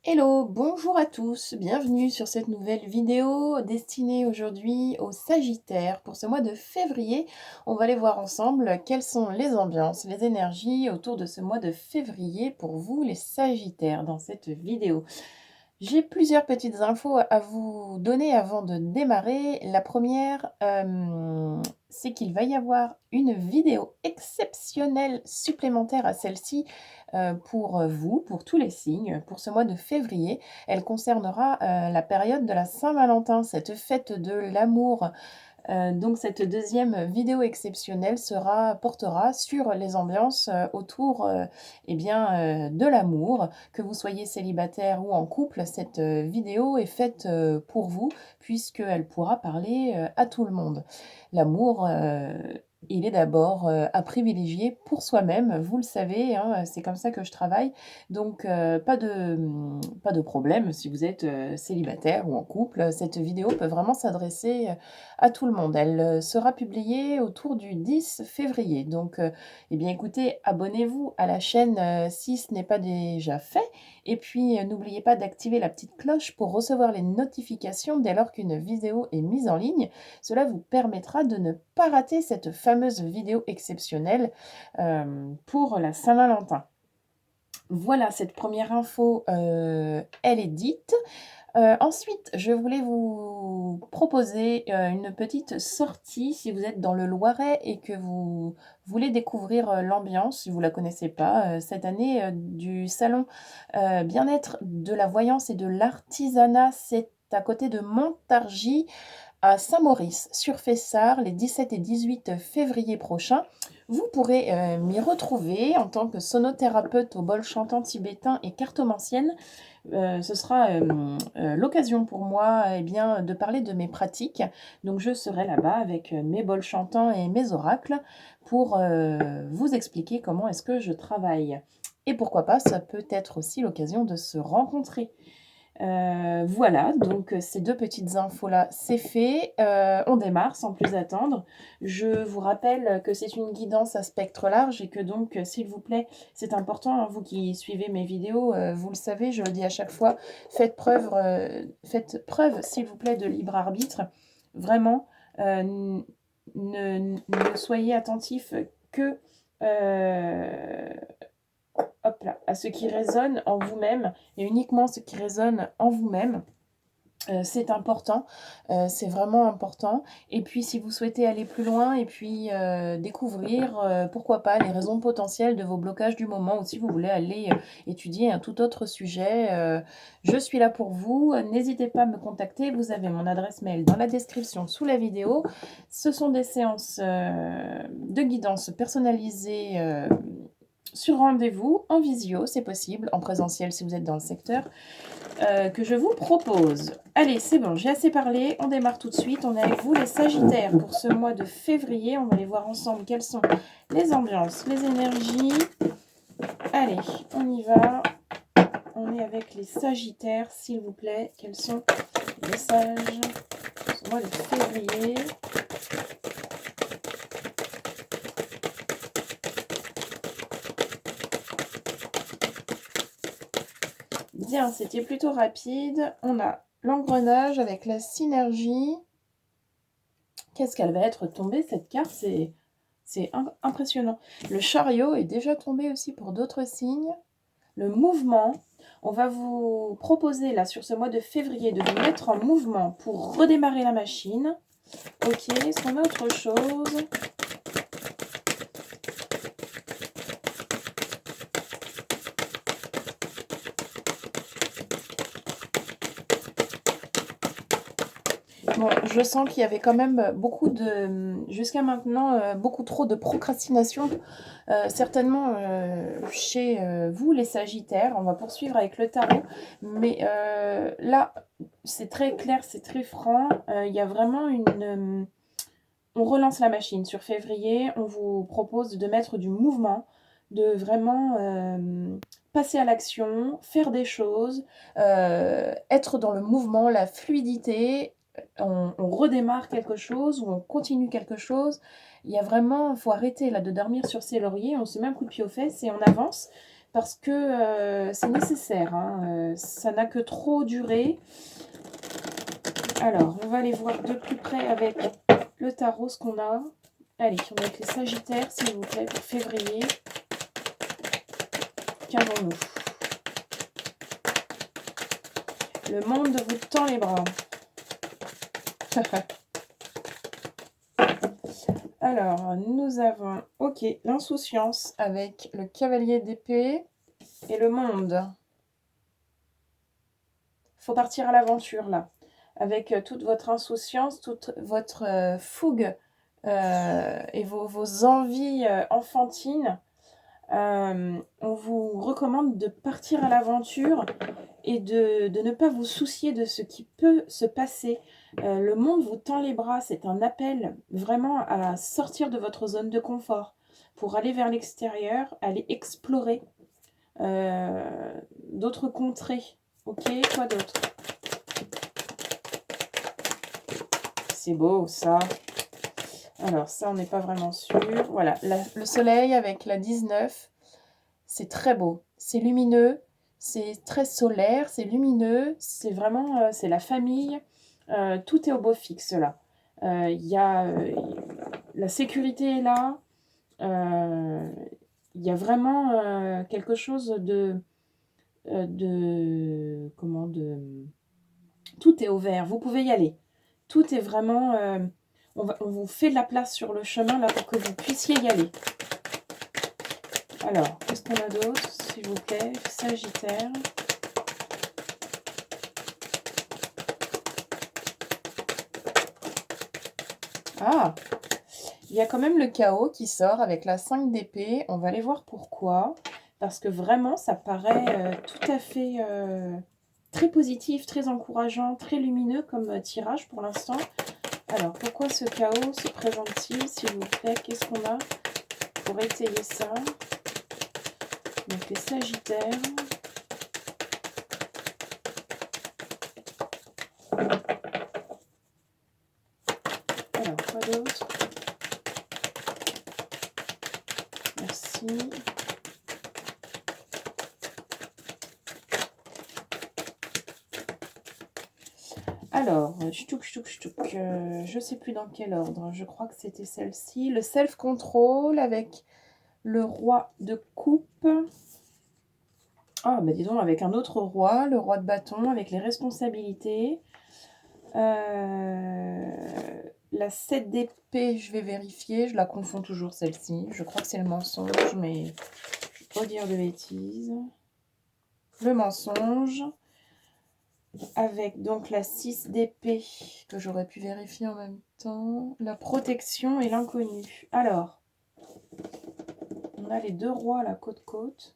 Hello, bonjour à tous, bienvenue sur cette nouvelle vidéo destinée aujourd'hui aux Sagittaires. Pour ce mois de février, on va aller voir ensemble quelles sont les ambiances, les énergies autour de ce mois de février pour vous les Sagittaires dans cette vidéo. J'ai plusieurs petites infos à vous donner avant de démarrer. La première, c'est qu'il va y avoir une vidéo exceptionnelle supplémentaire à celle-ci pour vous, pour tous les signes, pour ce mois de février. Elle concernera la période de la Saint-Valentin, cette fête de l'amour. Donc cette deuxième vidéo exceptionnelle portera sur les ambiances autour de l'amour. Que vous soyez célibataire ou en couple, cette vidéo est faite pour vous puisqu'elle pourra parler à tout le monde. L'amour, il est d'abord à privilégier pour soi-même, vous le savez, hein, c'est comme ça que je travaille. Donc pas de problème si vous êtes célibataire ou en couple. Cette vidéo peut vraiment s'adresser à tout le monde. Elle sera publiée autour du 10 février. Donc, eh bien, écoutez, abonnez-vous à la chaîne si ce n'est pas déjà fait. Et puis, n'oubliez pas d'activer la petite cloche pour recevoir les notifications dès lors qu'une vidéo est mise en ligne. Cela vous permettra de ne pas rater cette fameuse vidéo exceptionnelle pour la Saint-Valentin. Voilà, cette première info, elle est dite. Ensuite, je voulais vous proposer, une petite sortie si vous êtes dans le Loiret et que vous voulez découvrir, l'ambiance, si vous ne la connaissez pas, cette année, du salon, bien-être de la voyance et de l'artisanat. C'est à côté de Montargis, à Saint-Maurice, sur Fessard, les 17 et 18 février prochains. Vous pourrez m'y retrouver en tant que sonothérapeute au bol chantant tibétain et cartomancienne. Ce sera l'occasion pour moi de parler de mes pratiques. Donc je serai là-bas avec mes bols chantants et mes oracles pour vous expliquer comment est-ce que je travaille. Et pourquoi pas, ça peut être aussi l'occasion de se rencontrer. Voilà, donc ces deux petites infos-là, c'est fait. On démarre sans plus attendre. Je vous rappelle que c'est une guidance à spectre large et que donc, s'il vous plaît, c'est important, hein, vous qui suivez mes vidéos, vous le savez, je le dis à chaque fois, faites preuve, s'il vous plaît, de libre arbitre. Vraiment, ne soyez attentif que hop là, à ce qui résonne en vous-même et uniquement ce qui résonne en vous-même. C'est important, c'est vraiment important. Et puis si vous souhaitez aller plus loin et puis découvrir, pourquoi pas, les raisons potentielles de vos blocages du moment ou si vous voulez aller étudier un tout autre sujet, je suis là pour vous. N'hésitez pas à me contacter, vous avez mon adresse mail dans la description sous la vidéo. Ce sont des séances de guidance personnalisées sur rendez-vous, en visio, c'est possible, en présentiel si vous êtes dans le secteur, que je vous propose. Allez, c'est bon, j'ai assez parlé, on démarre tout de suite. On est avec vous les Sagittaires pour ce mois de février. On va aller voir ensemble quelles sont les ambiances, les énergies. Allez, on y va. On est avec les Sagittaires, s'il vous plaît. Quels sont les messages pour ce mois de février? Bien, c'était plutôt rapide. On a l'engrenage avec la synergie. Qu'est-ce qu'elle va être tombée, cette carte? C'est impressionnant. Le chariot est déjà tombé aussi pour d'autres signes. Le mouvement. On va vous proposer, là, sur ce mois de février, de vous mettre en mouvement pour redémarrer la machine. Ok, est-ce qu'on a autre chose? Bon, je sens qu'il y avait quand même jusqu'à maintenant, beaucoup trop de procrastination, certainement chez vous les Sagittaires. On va poursuivre avec le tarot, mais là, c'est très clair, c'est très franc. Il y a vraiment on relance la machine sur février. On vous propose de mettre du mouvement, de vraiment passer à l'action, faire des choses, être dans le mouvement, la fluidité. On redémarre quelque chose ou on continue quelque chose. Il faut arrêter là de dormir sur ses lauriers. On se met un coup de pied aux fesses et on avance parce que c'est nécessaire, hein, ça n'a que trop duré. Alors, on va aller voir de plus près avec le tarot ce qu'on a. Allez, on va avec les Sagittaires, s'il vous plaît, pour février. Qu'avons-nous? Le monde vous tend les bras. Alors, nous avons, ok, l'insouciance avec le cavalier d'épée et le monde. Il faut partir à l'aventure, là. Avec toute votre insouciance, toute votre fougue et vos envies enfantines. On vous recommande de partir à l'aventure et de ne pas vous soucier de ce qui peut se passer. Le monde vous tend les bras, c'est un appel vraiment à sortir de votre zone de confort pour aller vers l'extérieur, aller explorer d'autres contrées. Ok, quoi d'autre? C'est beau ça. Alors ça, on n'est pas vraiment sûr. Voilà, le soleil avec la 19, c'est très beau, c'est lumineux, c'est très solaire, c'est lumineux, c'est vraiment, c'est la famille, tout est au beau fixe là. La sécurité est là, il y a vraiment quelque chose tout est ouvert, vous pouvez y aller. Tout est vraiment, on vous fait de la place sur le chemin là pour que vous puissiez y aller. Alors, qu'est-ce qu'on a d'autre, s'il vous plaît? Sagittaire. Ah, il y a quand même le chaos qui sort avec la 5 d'épée. On va aller voir pourquoi. Parce que vraiment, ça paraît tout à fait très positif, très encourageant, très lumineux comme tirage pour l'instant. Alors, pourquoi ce chaos se présente-t-il, s'il vous plaît? Qu'est-ce qu'on a pour étayer ça? Donc, les Sagittaires. Alors, quoi d'autre? Merci. Alors, je sais plus dans quel ordre. Je crois que c'était celle-ci. Le self-control avec le roi de coupe. Ah, bah dis donc, avec un autre roi, le roi de bâton, avec les responsabilités. La 7 d'épée, je vais vérifier. Je la confonds toujours, celle-ci. Je crois que c'est le mensonge, mais je ne vais pas dire de bêtises. Le mensonge. Avec donc la 6 d'épée, que j'aurais pu vérifier en même temps. La protection et l'inconnu. Alors, on a les deux rois là, côte-côte.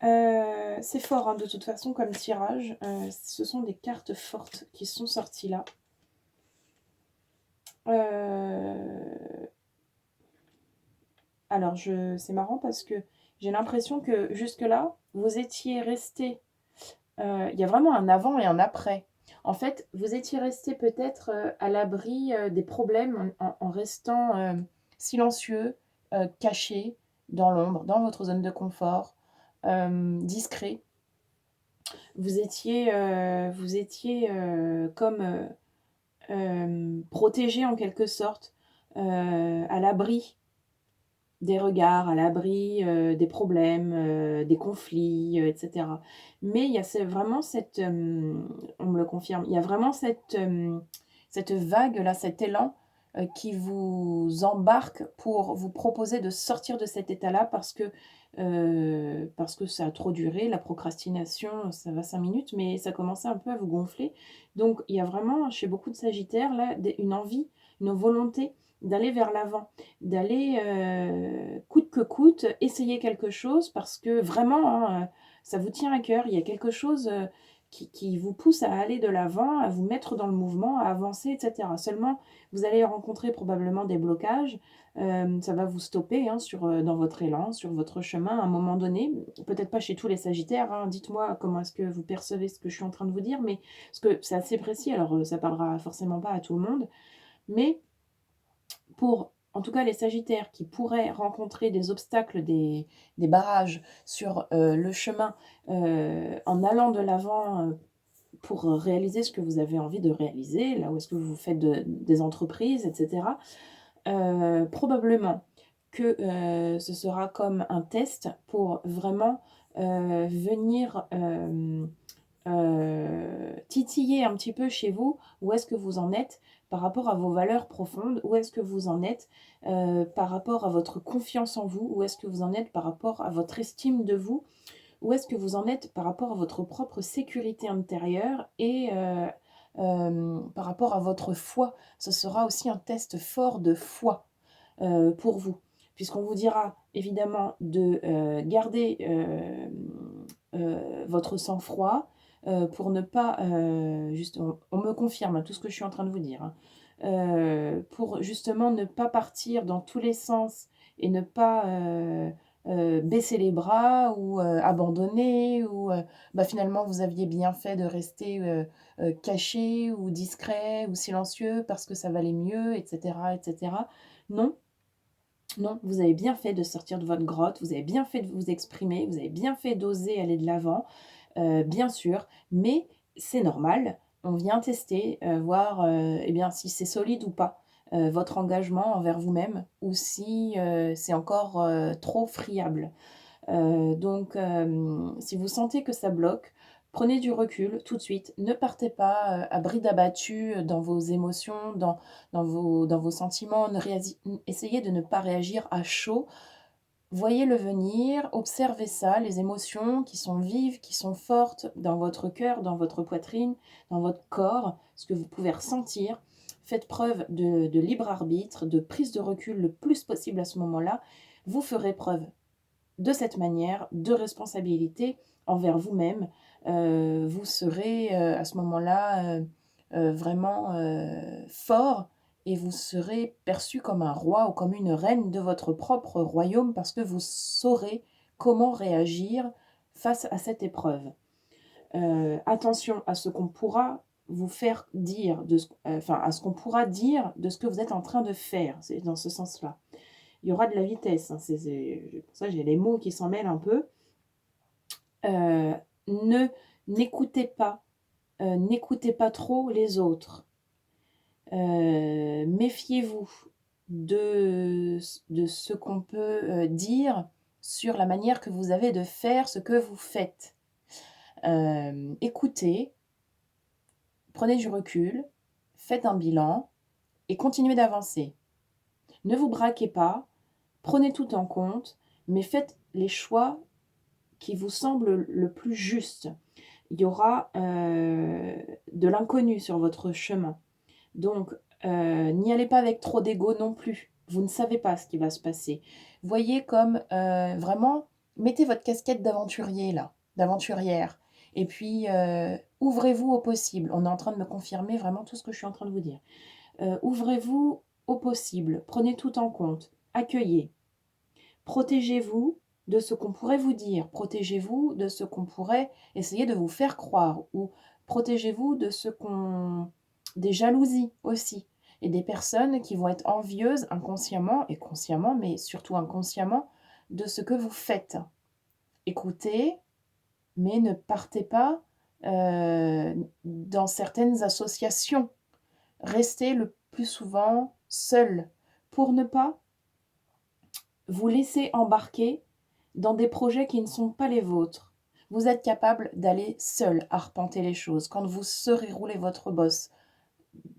C'est fort hein, de toute façon comme tirage. Ce sont des cartes fortes qui sont sorties là. Alors, c'est marrant parce que j'ai l'impression que jusque-là, vous étiez resté. Il y a vraiment un avant et un après. En fait, vous étiez resté peut-être à l'abri des problèmes en restant silencieux, caché, dans l'ombre, dans votre zone de confort, discret. Vous étiez comme protégé en quelque sorte, à l'abri des regards, à l'abri des problèmes, des conflits, etc. Mais il y a vraiment cette, on me le confirme, il y a vraiment cette vague-là, cet élan qui vous embarque pour vous proposer de sortir de cet état-là parce que ça a trop duré, la procrastination, ça va 5 minutes, mais ça commençait un peu à vous gonfler. Donc il y a vraiment, chez beaucoup de Sagittaires, là, une envie, une volonté d'aller vers l'avant, d'aller coûte que coûte, essayer quelque chose parce que vraiment, hein, ça vous tient à cœur. Il y a quelque chose qui vous pousse à aller de l'avant, à vous mettre dans le mouvement, à avancer, etc. Seulement, vous allez rencontrer probablement des blocages. Ça va vous stopper hein, dans votre élan, sur votre chemin à un moment donné. Peut-être pas chez tous les Sagittaires. Hein. Dites-moi comment est-ce que vous percevez ce que je suis en train de vous dire, mais parce que c'est assez précis. Alors, ça parlera forcément pas à tout le monde, mais pour en tout cas les Sagittaires qui pourraient rencontrer des obstacles, des barrages sur, le chemin, en allant de l'avant, pour réaliser ce que vous avez envie de réaliser, là où est-ce que vous faites des entreprises, et cetera. Probablement que, ce sera comme un test pour vraiment, venir, titiller un petit peu chez vous, où est-ce que vous en êtes par rapport à vos valeurs profondes, où est-ce que vous en êtes, par rapport à votre confiance en vous, où est-ce que vous en êtes par rapport à votre estime de vous, où est-ce que vous en êtes par rapport à votre propre sécurité intérieure et par rapport à votre foi. Ce sera aussi un test fort de foi, pour vous. Puisqu'on vous dira évidemment de, garder, votre sang-froid, pour ne pas, juste on me confirme, hein, tout ce que je suis en train de vous dire, hein. Pour justement ne pas partir dans tous les sens et ne pas, baisser les bras ou, abandonner ou, bah, finalement vous aviez bien fait de rester, caché ou discret ou silencieux parce que ça valait mieux et cetera et cetera. Non, non, vous avez bien fait de sortir de votre grotte, vous avez bien fait de vous exprimer, vous avez bien fait d'oser aller de l'avant, bien sûr, mais c'est normal. On vient tester, voir, eh bien, si c'est solide ou pas, votre engagement envers vous-même ou si, c'est encore, trop friable. Donc si vous sentez que ça bloque, prenez du recul tout de suite. Ne partez pas, à bride abattue, dans vos émotions, dans vos sentiments. Essayez de ne pas réagir à chaud. Voyez-le venir, observez ça, les émotions qui sont vives, qui sont fortes dans votre cœur, dans votre poitrine, dans votre corps, ce que vous pouvez ressentir. Faites preuve de libre arbitre, de prise de recul le plus possible à ce moment-là. Vous ferez preuve de cette manière de responsabilité envers vous-même. Vous serez, à ce moment-là, vraiment, fort et vous serez perçu comme un roi ou comme une reine de votre propre royaume parce que vous saurez comment réagir face à cette épreuve. Attention à ce qu'on pourra vous faire dire enfin, à ce qu'on pourra dire de ce que vous êtes en train de faire. C'est dans ce sens-là. Il y aura de la vitesse, hein, c'est pour ça que j'ai les mots qui s'en mêlent un peu. Heu, ne n'écoutez pas trop les autres. Méfiez-vous de ce qu'on peut, dire sur la manière que vous avez de faire ce que vous faites. Écoutez, prenez du recul, faites un bilan et continuez d'avancer. Ne vous braquez pas, prenez tout en compte, mais faites les choix qui vous semblent le plus justes. Il y aura, de l'inconnu sur votre chemin. Donc, n'y allez pas avec trop d'ego non plus. Vous ne savez pas ce qui va se passer. Voyez comme, vraiment, mettez votre casquette d'aventurier là, d'aventurière et puis, ouvrez-vous au possible. On est en train de me confirmer vraiment tout ce que je suis en train de vous dire. Ouvrez-vous au possible, prenez tout en compte, accueillez. Protégez-vous de ce qu'on pourrait vous dire, protégez-vous de ce qu'on pourrait essayer de vous faire croire ou protégez-vous de ce qu'on des jalousies aussi et des personnes qui vont être envieuses inconsciemment et consciemment, mais surtout inconsciemment, de ce que vous faites. Écoutez, mais ne partez pas, dans certaines associations. Restez le plus souvent seul pour ne pas vous laisser embarquer dans des projets qui ne sont pas les vôtres. Vous êtes capable d'aller seul arpenter les choses. Quand vous saurez rouler votre bosse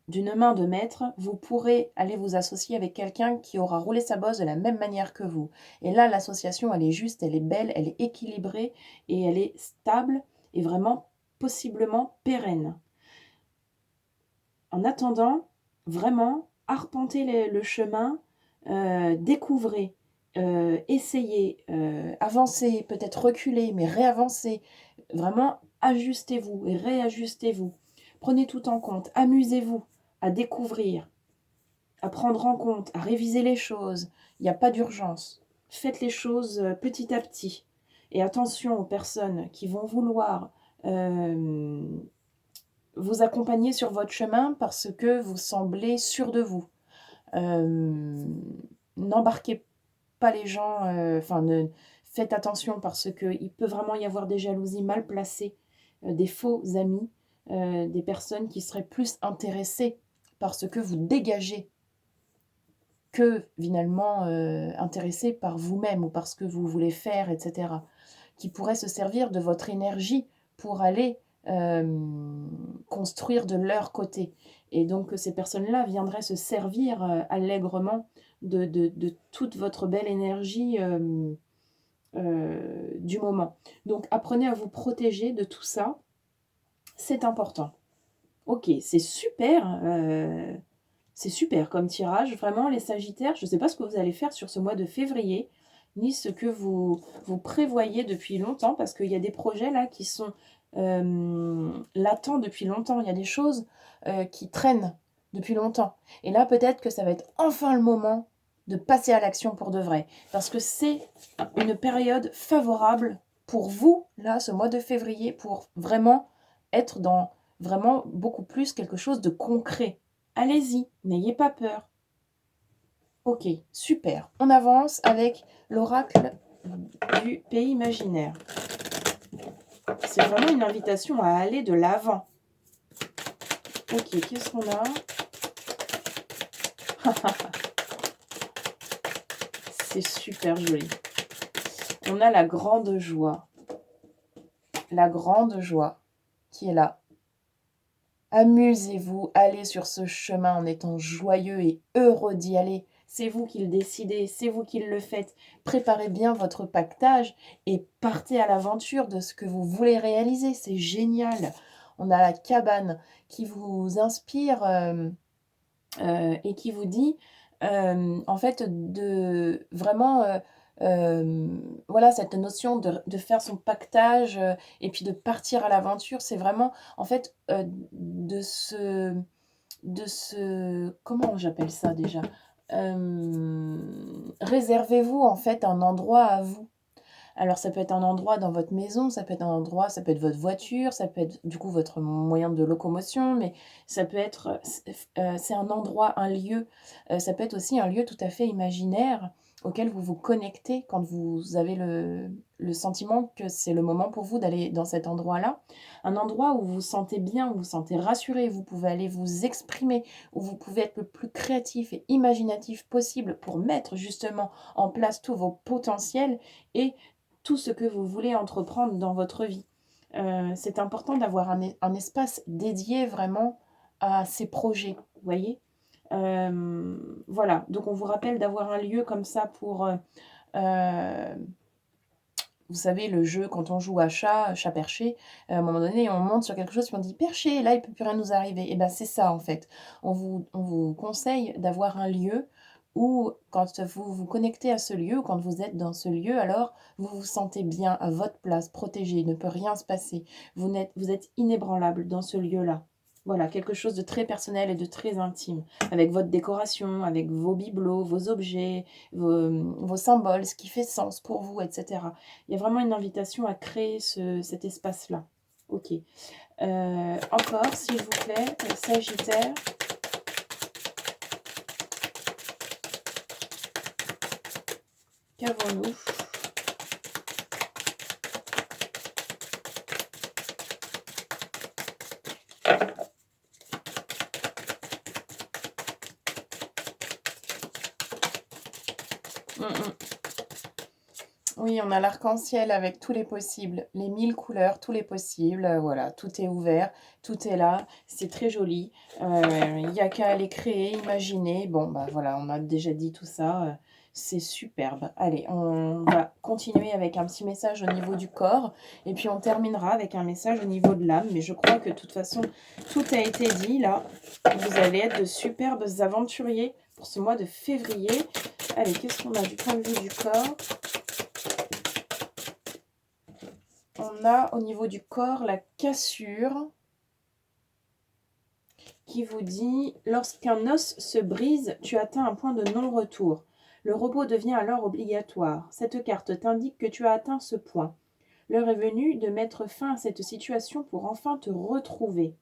d'une main de maître, vous pourrez aller vous associer avec quelqu'un qui aura roulé sa bosse de la même manière que vous. Et là, l'association, elle est juste, elle est belle, elle est équilibrée et elle est stable et vraiment possiblement pérenne. En attendant, vraiment, arpentez le chemin, découvrez, essayez, avancez, peut-être reculez, mais réavancez. Vraiment, ajustez-vous et réajustez-vous. Prenez tout en compte, amusez-vous à découvrir, à prendre en compte, à réviser les choses. Il n'y a pas d'urgence. Faites les choses petit à petit. Et attention aux personnes qui vont vouloir vous accompagner sur votre chemin parce que vous semblez sûr de vous. N'embarquez pas les gens, enfin, faites attention parce qu'il peut vraiment y avoir des jalousies mal placées, des faux amis, des personnes qui seraient plus intéressées par ce que vous dégagez que finalement, intéressés par vous-même ou par ce que vous voulez faire et cetera. Qui pourraient se servir de votre énergie pour aller, construire de leur côté et donc ces personnes-là viendraient se servir, allègrement de toute votre belle énergie, du moment. Donc apprenez à vous protéger de tout ça, c'est important. OK, c'est super comme tirage. Vraiment les sagittaires, je ne sais pas ce que vous allez faire sur ce mois de février, ni ce que vous prévoyez depuis longtemps, parce qu'il y a des projets là qui sont, latents depuis longtemps. Il y a des choses, qui traînent depuis longtemps et là, peut-être que ça va être enfin le moment de passer à l'action pour de vrai. Parce que c'est une période favorable pour vous, là, ce mois de février, pour vraiment être dans vraiment beaucoup plus quelque chose de concret. Allez-y, n'ayez pas peur. Ok, super. On avance avec l'oracle du pays imaginaire. C'est vraiment une invitation à aller de l'avant. Ok, qu'est-ce qu'on a? C'est super joli. On a la grande joie. La grande joie qui est là. Amusez-vous, allez sur ce chemin en étant joyeux et heureux d'y aller. C'est vous qui le décidez, c'est vous qui le faites. Préparez bien votre pactage et partez à l'aventure de ce que vous voulez réaliser. C'est génial. On a la cabane qui vous inspire et qui vous dit, en fait, de vraiment, voilà, cette notion de faire son pactage, et puis de partir à l'aventure. C'est vraiment, en fait, comment j'appelle ça déjà? Réservez-vous, en fait, un endroit à vous. Alors ça peut être un endroit dans votre maison, ça peut être un endroit, ça peut être votre voiture, ça peut être du coup votre moyen de locomotion, mais ça peut être, c'est un endroit, un lieu, ça peut être aussi un lieu tout à fait imaginaire auquel vous vous connectez quand vous avez le sentiment que c'est le moment pour vous d'aller dans cet endroit-là. Un endroit où vous vous sentez bien, où vous vous sentez rassuré, vous pouvez aller vous exprimer, où vous pouvez être le plus créatif et imaginatif possible pour mettre justement en place tous vos potentiels et tout ce que vous voulez entreprendre dans votre vie. C'est important d'avoir un espace dédié vraiment à ces projets, vous voyez. Voilà, donc on vous rappelle d'avoir un lieu comme ça pour, vous savez, le jeu quand on joue à chat, chat perché, à un moment donné, on monte sur quelque chose, puis on dit perché, là, il ne peut plus rien nous arriver. Et bien, c'est ça, en fait. On vous conseille d'avoir un lieu où, quand vous vous connectez à ce lieu, ou quand vous êtes dans ce lieu, alors vous vous sentez bien à votre place, protégé, il ne peut rien se passer. Vous êtes inébranlable dans ce lieu-là. Voilà, quelque chose de très personnel et de très intime, avec votre décoration, avec vos bibelots, vos objets, vos symboles, ce qui fait sens pour vous, etc. Il y a vraiment une invitation à créer cet espace-là. Ok. Encore, s'il vous plaît, Sagittaire. Qu'avons-nous? Oui, on a l'arc-en-ciel avec tous les possibles, les 1000 couleurs, tous les possibles, voilà, tout est ouvert, tout est là, c'est très joli. Il n'y a qu'à aller créer, imaginer. Bon, bah voilà, on a déjà dit tout ça, c'est superbe. Allez, on va continuer avec un petit message au niveau du corps, et puis on terminera avec un message au niveau de l'âme. Mais je crois que de toute façon, tout a été dit là. Vous allez être de superbes aventuriers pour ce mois de février. Allez, qu'est-ce qu'on a du point de vue du corps? On a au niveau du corps la cassure qui vous dit « Lorsqu'un os se brise, tu atteins un point de non-retour. Le repos devient alors obligatoire. Cette carte t'indique que tu as atteint ce point. L'heure est venue de mettre fin à cette situation pour enfin te retrouver. »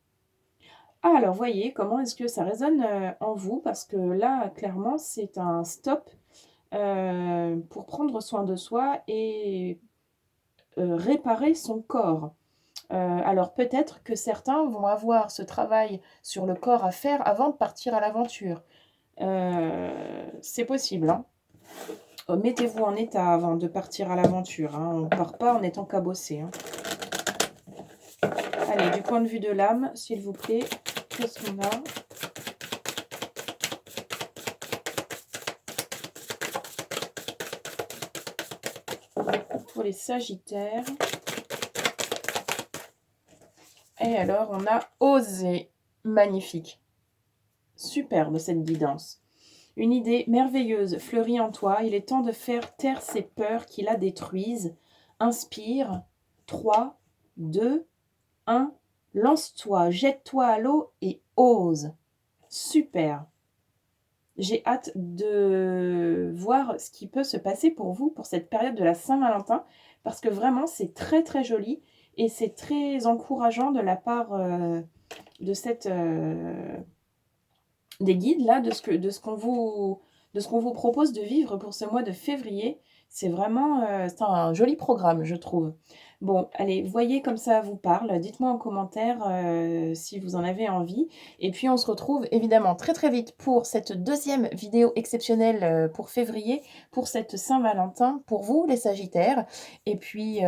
Alors voyez comment est-ce que ça résonne, en vous parce que là, clairement, c'est un stop, pour prendre soin de soi et réparer son corps. Alors peut-être que certains vont avoir ce travail sur le corps à faire avant de partir à l'aventure. C'est possible, hein. Mettez-vous en état avant de partir à l'aventure, hein. On ne part pas en étant cabossé, hein. Allez, du point de vue de l'âme, s'il vous plaît, qu'est-ce qu'on a? Pour les sagittaires. Et alors, on a osé. Magnifique. Superbe cette guidance. Une idée merveilleuse fleurit en toi. Il est temps de faire taire ces peurs qui la détruisent. Inspire. 3, 2, 1. Lance-toi, jette-toi à l'eau et ose. Super. J'ai hâte de voir ce qui peut se passer pour vous pour cette période de la Saint-Valentin, parce que vraiment c'est très, très joli et c'est très encourageant de la part, de cette, des guides là, de ce qu'on vous propose de vivre pour ce mois de février. C'est vraiment, c'est un joli programme, je trouve. Bon, allez, voyez comme ça vous parle. Dites-moi en commentaire, si vous en avez envie et puis on se retrouve évidemment très, très vite pour cette deuxième vidéo exceptionnelle, pour février, pour cette Saint-Valentin, pour vous les sagittaires et puis,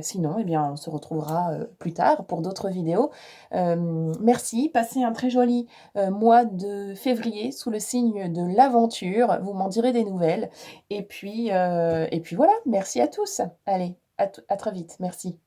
sinon, eh bien, on se retrouvera, plus tard pour d'autres vidéos. Merci, passez un très joli mois de février sous le signe de l'aventure. Vous m'en direz des nouvelles et puis voilà, merci à tous. Allez, à très vite, merci.